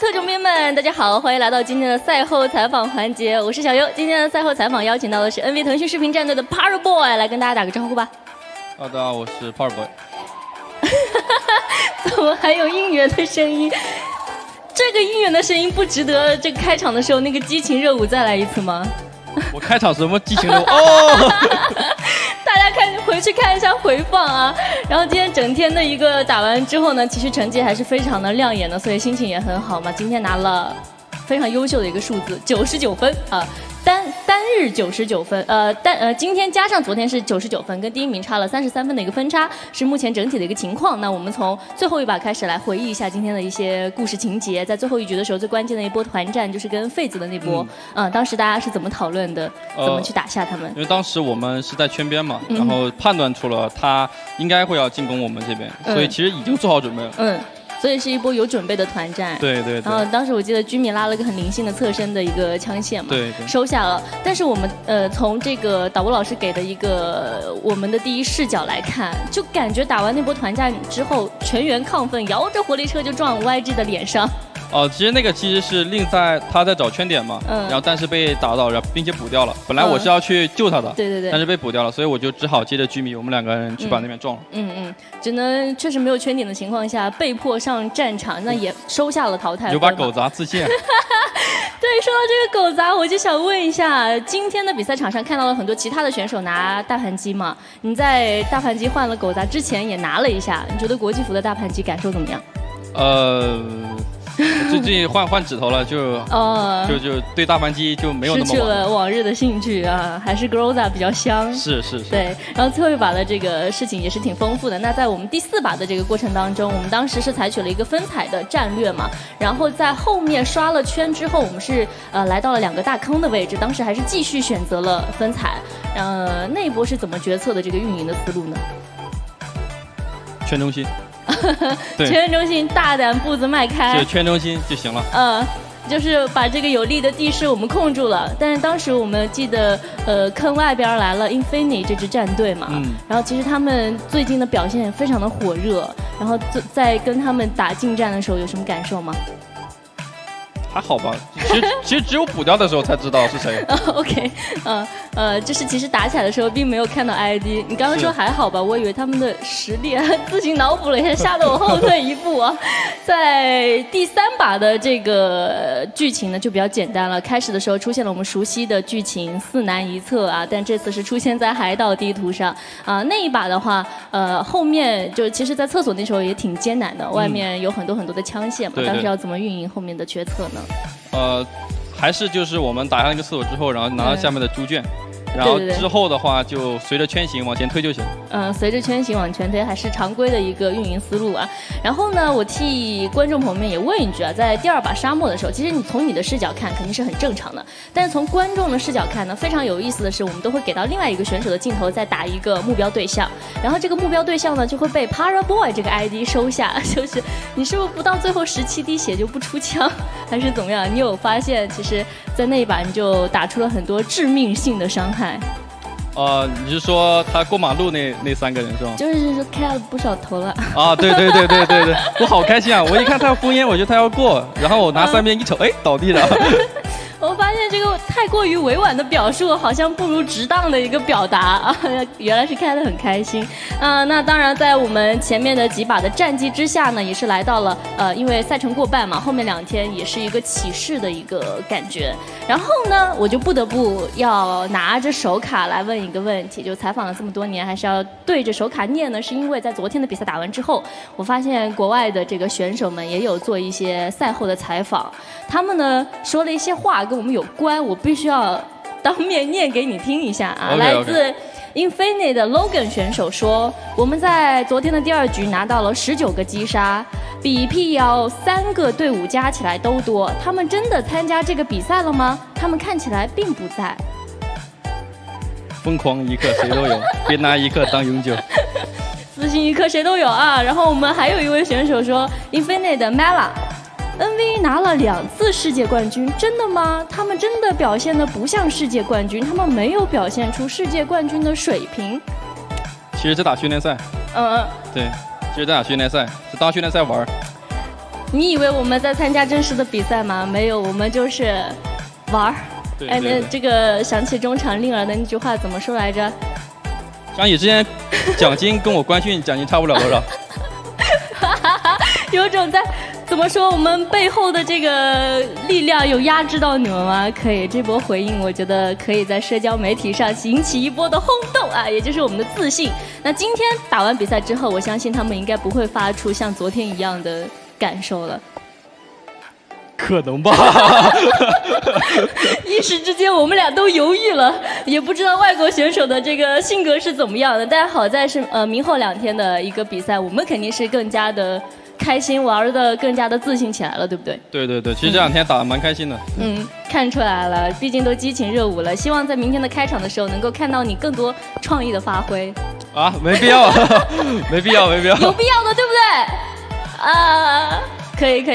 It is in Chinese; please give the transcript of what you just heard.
特种兵们，大家好，欢迎来到今天的赛后采访环节，我是小优。今天的赛后采访邀请到的是 NV 腾讯视频战队的 Power Boy， 来跟大家打个招呼吧。大家好，我是 Power Boy。怎么还有应援的声音？这个应援的声音不值得这个开场的时候那个激情热舞再来一次吗？我开场什么激情热舞哦？大家回去看一下回放啊。然后今天整天的一个打完之后呢，其实成绩还是非常的亮眼的，所以心情也很好嘛。今天拿了非常优秀的一个数字，99分啊。单日99分，今天加上昨天是99分，跟第一名差了33分的一个分差，是目前整体的一个情况。那我们从最后一把开始来回忆一下今天的一些故事情节。在最后一局的时候，最关键的一波团战就是跟废子的那波，当时大家是怎么讨论的？怎么去打下他们？因为当时我们是在圈边嘛，然后判断出了他应该会要进攻我们这边，所以其实已经做好准备了。所以是一波有准备的团战。对。然后当时我记得居米拉了个很灵性的侧身的一个枪线嘛，对，收下了。但是我们从这个导播老师给的一个我们的第一视角来看，就感觉打完那波团战之后，全员亢奋，摇着火力车就撞 YG 的脸上。其实那个其实是令他在找圈点嘛，然后但是被打到，并且补掉了。本来我是要去救他的，对，但是被补掉了，所以我就只好接着居米，我们两个人去把那边撞了。只能确实没有圈点的情况下，被迫上战场，那也收下了淘汰分。有把狗砸自信。对，说到这个狗砸，我就想问一下，今天的比赛场上看到了很多其他的选手拿大盘机嘛？你在大盘机换了狗砸之前也拿了一下，你觉得国际服的大盘机感受怎么样？最近换指头了，就对大盘机就没有那么失去了往日的兴趣啊，还是 Groza 比较香。是。对，然后最后一把的这个事情也是挺丰富的。那在我们第4把的这个过程当中，我们当时是采取了一个分彩的战略嘛，然后在后面刷了圈之后，我们是来到了2个大坑的位置，当时还是继续选择了分彩。那一波是怎么决策的这个运营的思路呢？圈中心。圈中心，大胆步子迈开，就圈中心就行了。就是把这个有利的地势我们控住了。但是当时我们记得，坑外边来了 Infinity 这支战队嘛，然后其实他们最近的表现也非常的火热。然后在跟他们打近战的时候，有什么感受吗？还好吧，其实只有补掉的时候才知道是谁。OK， 就是其实打起来的时候并没有看到 ID。你刚刚说还好吧，我以为他们的实力，自行脑补了一下，吓得我后退一步啊。在第3把的这个剧情呢就比较简单了，开始的时候出现了我们熟悉的剧情4男1侧啊，但这次是出现在海岛地图上啊。那一把的话，后面就其实在厕所那时候也挺艰难的，外面有很多的枪线嘛，当时要怎么运营后面的决策呢？还是就是我们打下那个厕所之后，然后拿到下面的猪圈，然后之后的话就随着圈型往前推就行。随着圈型往前推还是常规的一个运营思路啊。然后呢，我替观众朋友们也问一句啊，在第2把沙漠的时候，其实你从你的视角看肯定是很正常的，但是从观众的视角看呢，非常有意思的是，我们都会给到另外一个选手的镜头，再打一个目标对象，然后这个目标对象呢就会被 Para Boy 这个 ID 收下，就是你是不是不到最后17滴血就不出枪，还是怎么样？你有发现，其实在那一把你就打出了很多致命性的伤害。你是说他过马路那3个人是吗？就是说开了不少头了。对，我好开心啊！我一看他要封烟，我觉得他要过，然后我拿3边一瞅，倒地了。我发现这个太过于委婉的表述，好像不如直当的一个表达啊！原来是开得很开心那当然，在我们前面的几把的战绩之下呢，也是来到了因为赛程过半嘛，后面2天也是一个起势的一个感觉。然后呢，我就不得不要拿着手卡来问一个问题，就采访了这么多年，还是要对着手卡念呢？是因为在昨天的比赛打完之后，我发现国外的这个选手们也有做一些赛后的采访，他们呢说了一些话跟我们有关，我必须要当面念给你听一下啊。来自 Infinity 的 Logan 选手说，我们在昨天的第2局拿到了19个击杀，比 PL 3个队伍加起来都多。他们真的参加这个比赛了吗？他们看起来并不在。疯狂一刻谁都有，别拿一刻当永久。私心一刻谁都有啊。然后我们还有一位选手说 Infinity 的 Mela。NV 拿了2次世界冠军，真的吗？他们真的表现得不像世界冠军，他们没有表现出世界冠军的水平。其实在打训练赛。对，其实在打训练赛，是当训练赛玩。你以为我们在参加正式的比赛吗？没有，我们就是玩儿。哎，那这个想起中场令儿的那句话怎么说来着？想起之前奖金跟我官训奖金差不了多少。有种在怎么说我们背后的这个力量有压制到你们吗？可以，这波回应我觉得可以在社交媒体上引起一波的轰动啊，也就是我们的自信。那今天打完比赛之后，我相信他们应该不会发出像昨天一样的感受了。可能吧。一时之间我们俩都犹豫了，也不知道外国选手的这个性格是怎么样的。但好在是明后2天的一个比赛，我们肯定是更加的开心，玩的更加的自信起来了，对不对？对对对，其实这2天打得蛮开心的。看出来了，毕竟都激情热舞了。希望在明天的开场的时候能够看到你更多创意的发挥。啊，没必要，没必要，没必要。有必要的，对不对？啊，可以可以。